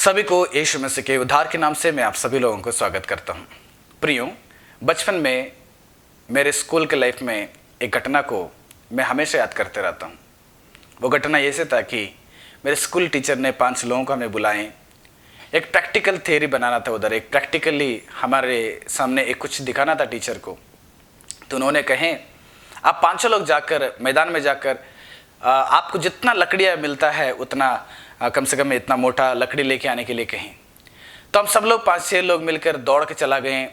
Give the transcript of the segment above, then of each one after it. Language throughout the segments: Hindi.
सभी को यीशु मसीह के उद्धार के नाम से मैं आप सभी लोगों को स्वागत करता हूं। प्रियो, बचपन में मेरे स्कूल के लाइफ में एक घटना को मैं हमेशा याद करते रहता हूं। वो घटना ऐसे था कि मेरे स्कूल टीचर ने 5 लोगों को हमें बुलाएं, एक प्रैक्टिकल थ्योरी बनाना था। उधर एक प्रैक्टिकली हमारे सामने एक कुछ दिखाना था टीचर को। तो उन्होंने कहे आप 5 लोग जाकर मैदान में जाकर आपको जितना लकड़ियाँ मिलता है उतना कम से कम इतना मोटा लकड़ी लेके आने के लिए कहें। तो हम सब लोग 5-6 लोग मिलकर दौड़ के चला गए।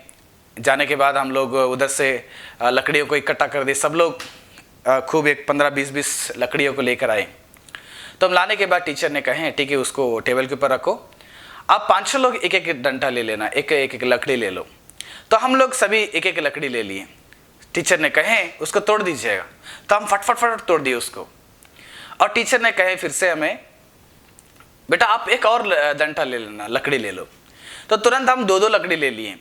जाने के बाद हम लोग उधर से लकड़ियों को इकट्ठा कर दिए। सब लोग खूब एक 15-20 लकड़ियों को लेकर आए। तो हम लाने के बाद टीचर ने कहे ठीक है, उसको टेबल के ऊपर रखो, आप 5 लोग एक एक डंडा ले लेना, एक लकड़ी ले लो। तो हम लोग सभी एक एक लकड़ी ले लिए। टीचर ने कहे उसको तोड़ दीजिएगा। तो हम फट तोड़ दिए उसको। और टीचर ने कहे फिर से हमें, बेटा आप एक और डंडा ले लेना, लकड़ी ले लो। तो तुरंत हम 2-2 लकड़ी ले लिए।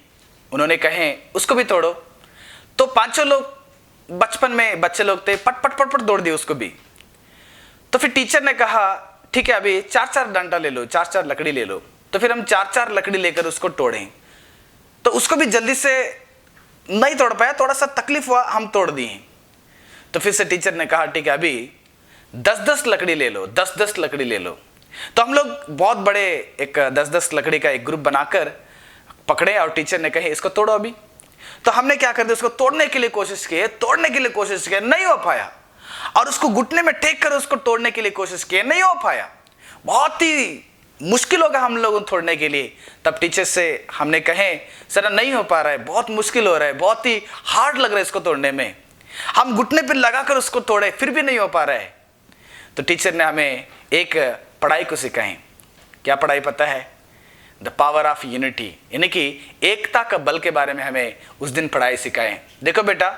उन्होंने कहे उसको भी तोड़ो। तो 5 लोग बचपन में बच्चे लोग थे, पट तोड़ दिए उसको भी। तो फिर टीचर ने कहा ठीक है, अभी 4-4 डंडा ले लो, 4-4 लकड़ी ले लो। तो फिर हम 4-4 लकड़ी लेकर उसको तोड़े। तो उसको भी जल्दी से नहीं तोड़ पाया, थोड़ा सा तकलीफ हुआ, हम तोड़ दिए। तो फिर से टीचर ने कहा ठीक है, अभी 10-10 लकड़ी ले लो, 10-10 लकड़ी ले लो। तो हम लोग बहुत बड़े एक 10-10 लकड़ी का एक ग्रुप बनाकर पकड़े और टीचर ने कहे इसको तोड़ो अभी। तो हमने क्या कर दिया, उसको तोड़ने के लिए कोशिश की, नहीं हो पाया। और उसको घुटने में टेक कर उसको तोड़ने के लिए कोशिश की, नहीं हो पाया। बहुत ही मुश्किल होगा हम लोगों को तोड़ने के लिए। तब टीचर से हमने कहे सर नहीं हो पा रहा है, बहुत मुश्किल हो रहा है, बहुत ही हार्ड लग रहा है इसको तोड़ने में। हम घुटने पर लगाकर उसको तोड़े, फिर भी नहीं हो पा रहा है। तो टीचर ने हमें एक पढ़ाई को सिखाएं। क्या पढ़ाई पता है? द पावर ऑफ यूनिटी, यानी कि एकता का बल के बारे में हमें उस दिन पढ़ाई सिखाएं। देखो बेटा,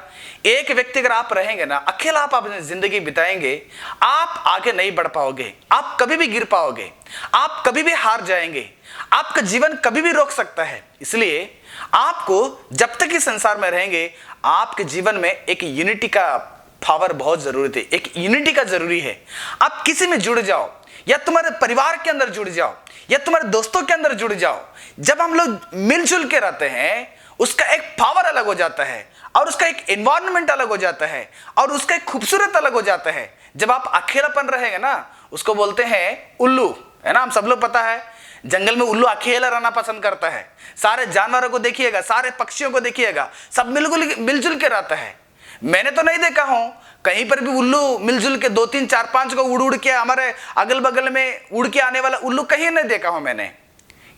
एक व्यक्ति अगर आप रहेंगे ना, अकेला आप अपनी जिंदगी बिताएंगे, आप आगे नहीं बढ़ पाओगे, आप कभी भी गिर पाओगे, आप कभी भी हार जाएंगे, आपका जीवन कभी भी रोक सकता है। इसलिए आपको जब तक इस संसार में रहेंगे, आपके जीवन में एक यूनिटी का पावर बहुत जरूरी है, एक यूनिटी का जरूरी है। आप किसी में जुड़ जाओ, या तुम्हारे परिवार के अंदर जुड़ जाओ, या तुम्हारे दोस्तों के अंदर जुड़ जाओ। जब हम लोग मिलजुल के रहते हैं, उसका एक पावर अलग हो जाता है, और उसका एक एनवायरनमेंट अलग हो जाता है, और उसका एक खूबसूरत अलग हो जाता है। जब आप अकेलापन रहेंगे ना, उसको बोलते हैं उल्लू, है ना। हम सब लोग पता है, जंगल में उल्लू अकेला रहना पसंद करता है। सारे जानवरों को देखिएगा, सारे पक्षियों को देखिएगा, सब मिलजुल के रहता है। मैंने तो नहीं देखा हूं कहीं पर भी उल्लू मिलजुल के 2-3, 4-5 को उड़ के, हमारे अगल बगल में उड़ के आने वाला उल्लू कहीं नहीं देखा हूं मैंने।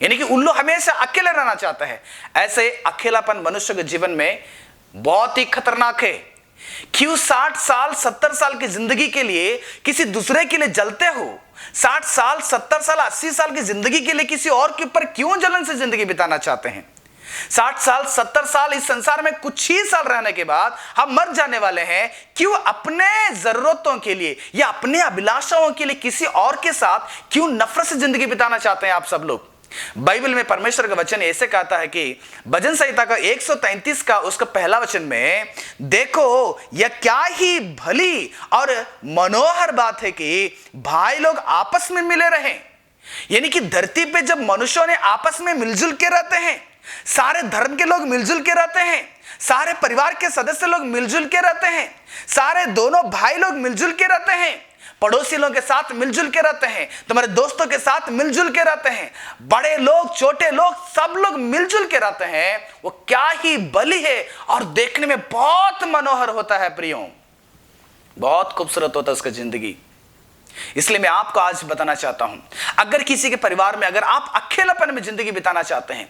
यानी कि उल्लू हमेशा अकेले रहना चाहता है। ऐसे अकेलापन मनुष्य के जीवन में बहुत ही खतरनाक है। क्यों 60 साल 70 साल की जिंदगी के लिए किसी दूसरे के लिए जलते हो? 60 साल 70 साल 80 साल की जिंदगी के लिए किसी और के ऊपर क्यों जलन से जिंदगी बिताना चाहते हैं? 60 साल 70 साल इस संसार में कुछ ही साल रहने के बाद हम मर जाने वाले हैं। क्यों अपने जरूरतों के लिए या अपने अभिलाषाओं के लिए किसी और के साथ क्यों नफरत से जिंदगी बिताना चाहते हैं आप सब लोग? बाइबल में परमेश्वर का वचन ऐसे कहता है कि भजन संहिता का 133 का उसका पहला वचन में, देखो यह क्या ही भली और मनोहर बात है कि भाई लोग आपस में मिले रहें। यानी कि धरती पे जब मनुष्यों ने आपस में मिलजुल के रहते हैं, सारे धर्म के लोग मिलजुल के रहते हैं, सारे परिवार के सदस्य लोग मिलजुल के रहते हैं, सारे दोनों भाई लोग मिलजुल के रहते हैं, पड़ोसी लोगों के साथ मिलजुल के रहते हैं, तुम्हारे दोस्तों के साथ मिलजुल के रहते हैं, बड़े लोग छोटे लोग सब लोग मिलजुल के रहते हैं, वो क्या ही बली है और देखने में बहुत मनोहर होता है प्रियो, बहुत खूबसूरत होता है उसका जिंदगी। इसलिए मैं आपको आज बताना चाहता हूं, अगर किसी के परिवार में अगर आप अकेलापन में जिंदगी बिताना चाहते हैं,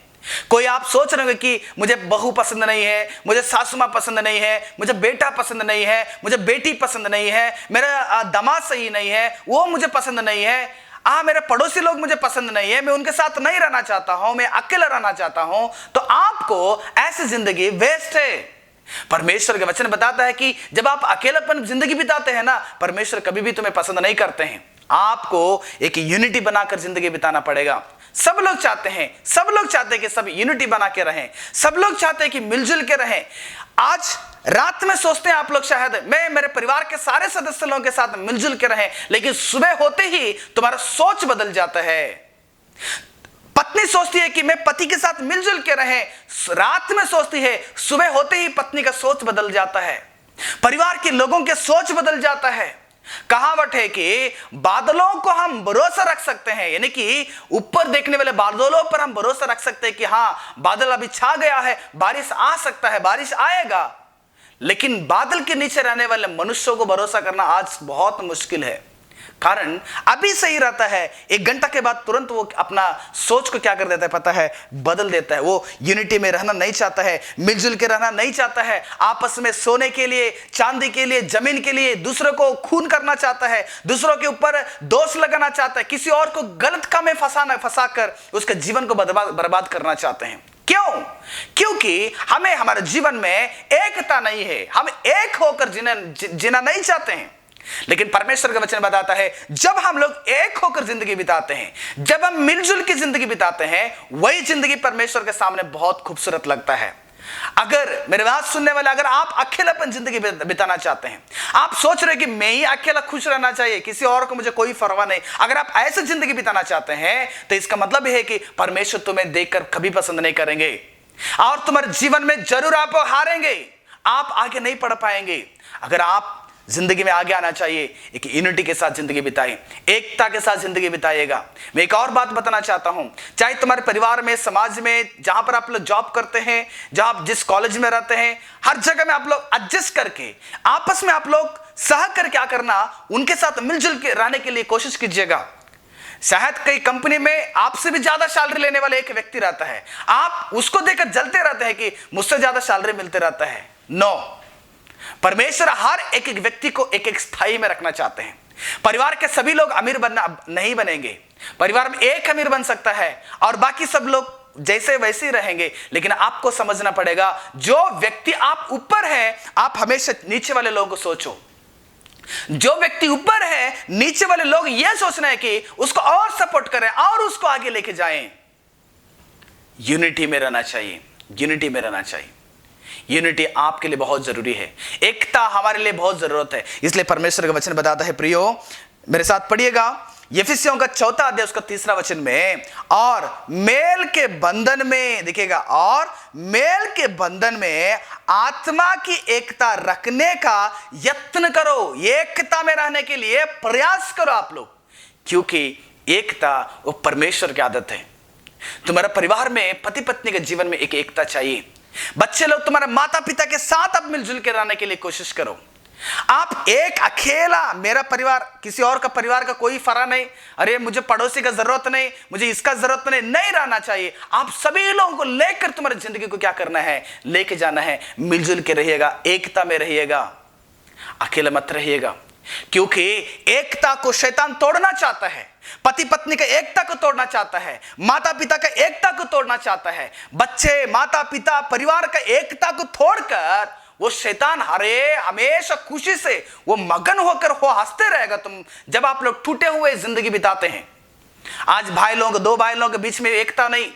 कोई आप सोच रहे हो कि मुझे बहू पसंद नहीं है, मुझे सासू मां पसंद नहीं है, मुझे बेटा पसंद नहीं है, मुझे बेटी पसंद नहीं है, मेरा दामाद सही नहीं है, वो मुझे पसंद नहीं है, मेरे पड़ोसी लोग मुझे पसंद नहीं है, मैं उनके साथ नहीं रहना चाहता हूं, मैं अकेला रहना चाहता हूं, तो आपको ऐसी जिंदगी वेस्ट है। परमेश्वर का वचन बताता है कि जब आप अकेलापन जिंदगी बिताते हैं ना, परमेश्वर कभी भी तुम्हें पसंद नहीं करते हैं। आपको एक यूनिटी बनाकर जिंदगी बिताना पड़ेगा। सब लोग चाहते हैं कि सब यूनिटी बना के रहें, सब लोग चाहते हैं कि मिलजुल के रहें। आज रात में सोचते हैं आप लोग शायद मैं मेरे परिवार के सारे सदस्य लोगों के साथ मिलजुल के रहें, लेकिन सुबह होते ही तुम्हारा सोच बदल जाता है। पत्नी सोचती है कि मैं पति के साथ मिलजुल के रहे, रात में सोचती है, सुबह होते ही पत्नी का सोच बदल जाता है, परिवार के लोगों के सोच बदल जाता है। कहावत है कि बादलों को हम भरोसा रख सकते हैं, यानी कि ऊपर देखने वाले बादलों पर हम भरोसा रख सकते हैं कि हाँ बादल अभी छा गया है, बारिश आ सकता है, बारिश आएगा। लेकिन बादल के नीचे रहने वाले मनुष्यों को भरोसा करना आज बहुत मुश्किल है। कारण अभी सही रहता है, 1 घंटा के बाद तुरंत वो अपना सोच को क्या कर देता है पता है, बदल देता है। वो यूनिटी में रहना नहीं चाहता है, मिलजुल के रहना नहीं चाहता है, आपस में सोने के लिए, चांदी के लिए, जमीन के लिए दूसरों को खून करना चाहता है, दूसरों के ऊपर दोष लगाना चाहता है, किसी और को गलत काम में फंसाकर उसके जीवन को बर्बाद करना चाहते हैं। क्यों? क्योंकि हमें हमारे जीवन में एकता नहीं है, हम एक होकर जीना नहीं चाहते हैं। लेकिन परमेश्वर का वचन बताता है जब हम लोग एक होकर जिंदगी बिताते हैं, जब हम मिलजुल की जिंदगी बिताते हैं, वही जिंदगी परमेश्वर के सामने बहुत खूबसूरत लगता है। अगर मेरे बात सुनने वाले, अगर आप अकेलापन जिंदगी बिताना चाहते हैं, आप सोच रहे कि मैं ही अकेला खुश रहना चाहिए, किसी और को मुझे कोई परवाह नहीं, अगर आप ऐसे जिंदगी बिताना चाहते हैं तो इसका मतलब है कि परमेश्वर तुम्हें देखकर कभी पसंद नहीं करेंगे और तुम्हारे जीवन में जरूर आप हारेंगे, आप आगे नहीं बढ़ पाएंगे। अगर आप जिंदगी में आगे आना चाहिए, एक यूनिटी के साथ जिंदगी बिताएं, एकता के साथ जिंदगी बिताइएगा। मैं एक और बात बताना चाहता हूं, चाहे तुम्हारे परिवार में, समाज में, जहां पर आप लोग जॉब करते हैं, जहां आप जिस कॉलेज में रहते हैं, हर जगह में आप लोग एडजस्ट करके, आपस में आप लोग सह कर क्या करना, उनके साथ मिलजुल के रहने के लिए कोशिश कीजिएगा। शायद कई कंपनी में आपसे भी ज्यादा सैलरी लेने वाला एक व्यक्ति रहता है, आप उसको देखकर जलते रहते हैं कि मुझसे ज्यादा सैलरी मिलते रहता है। नो, परमेश्वर हर एक एक व्यक्ति को एक एक स्थाई में रखना चाहते हैं। परिवार के सभी लोग अमीर बनना नहीं बनेंगे, परिवार में एक अमीर बन सकता है और बाकी सब लोग जैसे वैसे ही रहेंगे। लेकिन आपको समझना पड़ेगा, जो व्यक्ति आप ऊपर है, आप हमेशा नीचे वाले लोगों को सोचो। जो व्यक्ति ऊपर है, नीचे वाले लोग यह सोचना है कि उसको और सपोर्ट करें और उसको आगे लेके जाएं। यूनिटी में रहना चाहिए, यूनिटी में रहना चाहिए। यूनिटी आपके लिए बहुत जरूरी है, एकता हमारे लिए बहुत जरूरत है। इसलिए परमेश्वर का वचन बताता है, प्रियो मेरे साथ पढ़िएगा, यफिसियों का 4 अध्याय उसका 3 वचन में, और मेल के बंधन में, देखिएगा, और मेल के बंधन में आत्मा की एकता रखने का यत्न करो। एकता में रहने के लिए प्रयास करो आप लोग, क्योंकि एकता वो परमेश्वर की आदत है। तुम्हारा परिवार में, पति पत्नी के जीवन में एक एकता चाहिए। बच्चे लोग तुम्हारे माता पिता के साथ अब मिलजुल के रहने के लिए कोशिश करो। आप एक अकेला, मेरा परिवार, किसी और का परिवार का कोई फर्क नहीं, अरे मुझे पड़ोसी का जरूरत नहीं, मुझे इसका जरूरत नहीं रहना चाहिए। आप सभी लोगों को लेकर तुम्हारी जिंदगी को क्या करना है, लेके जाना है। मिलजुल के रहिएगा, एकता में रहिएगा, अकेला मत रहिएगा, क्योंकि एकता को शैतान तोड़ना चाहता है। पति पत्नी का एकता को तोड़ना चाहता है, माता पिता का एकता को तोड़ना चाहता है। बच्चे, माता पिता, परिवार का एकता को तोड़कर वो शैतान हमेशा खुशी से वो मगन होकर वो हंसते रहेगा। तुम जब आप लोग टूटे हुए जिंदगी बिताते हैं, आज भाई लोग, 2 भाई लोगों के बीच में एकता नहीं,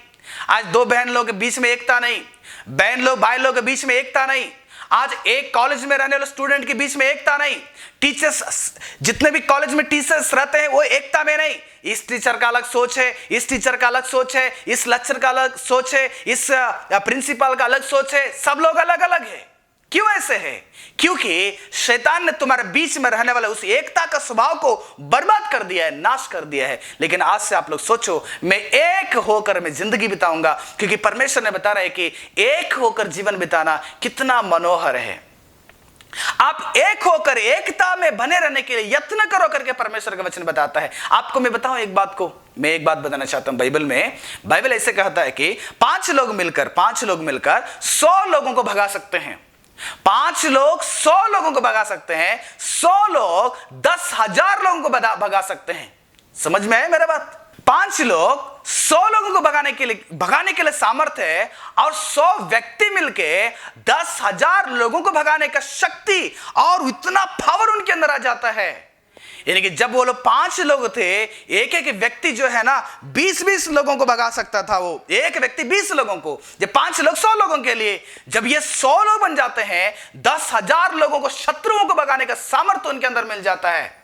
आज 2 बहन लोगों के बीच में एकता नहीं, बहन लोग भाई लोगों के बीच में एकता नहीं, आज एक कॉलेज में रहने वाले स्टूडेंट के बीच में एकता नहीं, टीचर्स, जितने भी कॉलेज में टीचर्स रहते हैं वो एकता में नहीं। इस टीचर का अलग सोच है, इस टीचर का अलग सोच है, इस लेक्चर का अलग सोच है, इस प्रिंसिपल का अलग सोच है, सब लोग अलग अलग है। क्यों ऐसे है? क्योंकि शैतान ने तुम्हारे बीच में रहने वाले उस एकता का स्वभाव को बर्बाद कर दिया है, नाश कर दिया है। लेकिन आज से आप लोग सोचो, मैं एक होकर मैं जिंदगी बिताऊंगा, क्योंकि परमेश्वर ने बता रहा है कि एक होकर जीवन बिताना कितना मनोहर है। आप एक होकर एकता में बने रहने के लिए यत्न करो करके परमेश्वर का वचन बताता है। आपको मैं बताऊं एक बात को, मैं एक बात बताना चाहता हूं। बाइबल ऐसे कहता है कि 5 लोग मिलकर 100 लोगों को भगा सकते हैं। 5 लोग 100 लोगों को भगा सकते हैं, 100 लोग 10,000 लोगों को भगा सकते हैं। समझ में आया मेरा बात? 5 लोग 100 लोगों को भगाने के लिए सामर्थ्य है, और 100 व्यक्ति मिलके 10,000 लोगों को भगाने का शक्ति और इतना पावर उनके अंदर आ जाता है। यानी कि जब वो लोग 5 लोग थे, एक एक व्यक्ति जो है ना 20-20 लोगों को भगा सकता था। वो एक व्यक्ति 20 लोगों को, जब 5 लोग 100 लोगों के लिए, जब ये 100 लोग बन जाते हैं, 10,000 लोगों को, शत्रुओं को भगाने का सामर्थ्य उनके अंदर मिल जाता है।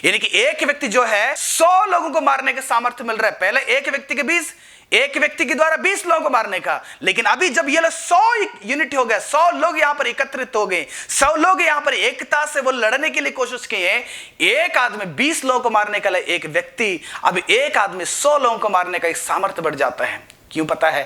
यानी कि एक व्यक्ति जो है 100 लोगों को मारने का सामर्थ्य मिल रहा है। पहले एक व्यक्ति के 20, एक व्यक्ति के द्वारा 20 लोगों को मारने का। लेकिन अभी जब ये लोग 100 यूनिट हो गए, 100 लोग यहां पर एकत्रित हो गए, 100 लोग यहां पर एकता से वो लड़ने के लिए कोशिश किए, एक आदमी 20 लोगों को मारने का एक व्यक्ति, अब एक आदमी 100 लोगों को मारने का एक सामर्थ्य बढ़ जाता है। क्यों पता है?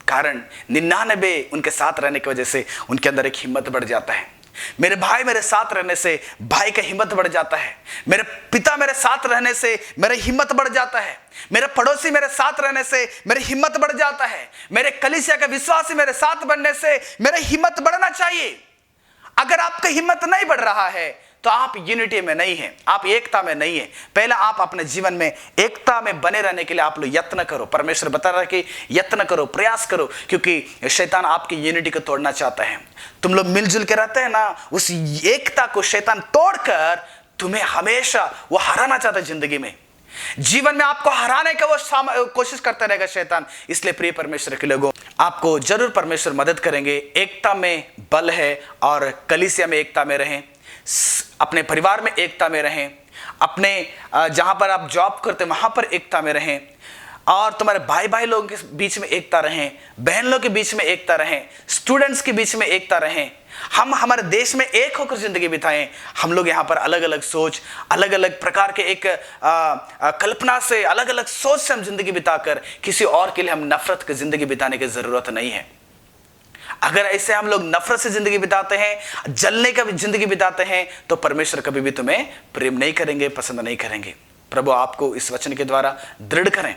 कारण 99 उनके साथ रहने की वजह से उनके अंदर एक हिम्मत बढ़ जाता है। मेरे भाई मेरे साथ रहने से भाई का हिम्मत बढ़ जाता है। मेरे पिता मेरे साथ रहने से मेरी हिम्मत बढ़ जाता है। मेरे पड़ोसी मेरे साथ रहने से मेरी हिम्मत बढ़ जाता है। मेरे कलीसिया के विश्वासी मेरे साथ बनने से मेरी हिम्मत बढ़ना चाहिए। अगर आपका हिम्मत नहीं बढ़ रहा है तो आप यूनिटी में नहीं हैं, आप एकता में नहीं हैं। पहले आप अपने जीवन में एकता में बने रहने के लिए आप लोग यत्न करो। परमेश्वर बता रहा है कि यत्न करो, प्रयास करो, क्योंकि शैतान आपकी यूनिटी को तोड़ना चाहता है। तुम लोग मिलजुल के रहते हैं ना, उस एकता को शैतान तोड़कर तुम्हें हमेशा वो हराना चाहता है। जिंदगी में, जीवन में आपको हराने का वो कोशिश करता रहेगा शैतान। इसलिए प्रिय परमेश्वर के लोगों, आपको जरूर परमेश्वर मदद करेंगे। एकता में बल है और कलीसिया में एकता में रहें, अपने परिवार में एकता में रहें, अपने जहां पर आप जॉब करते हैं वहां पर एकता में रहें, और तुम्हारे भाई भाई लोगों के बीच में एकता रहें, बहन लोगों के बीच में एकता रहें, स्टूडेंट्स के बीच में एकता रहें। हम हमारे देश में एक होकर जिंदगी बिताएं। हम लोग यहाँ पर अलग अलग सोच, अलग अलग प्रकार के एक कल्पना से, अलग अलग सोच से हम जिंदगी बिताकर किसी और के लिए हम नफरत की जिंदगी बिताने की जरूरत नहीं है। अगर ऐसे हम लोग नफरत से जिंदगी बिताते हैं, जलने का जिंदगी बिताते हैं, तो परमेश्वर कभी भी तुम्हें प्रेम नहीं करेंगे, पसंद नहीं करेंगे। प्रभु आपको इस वचन के द्वारा दृढ़ करें।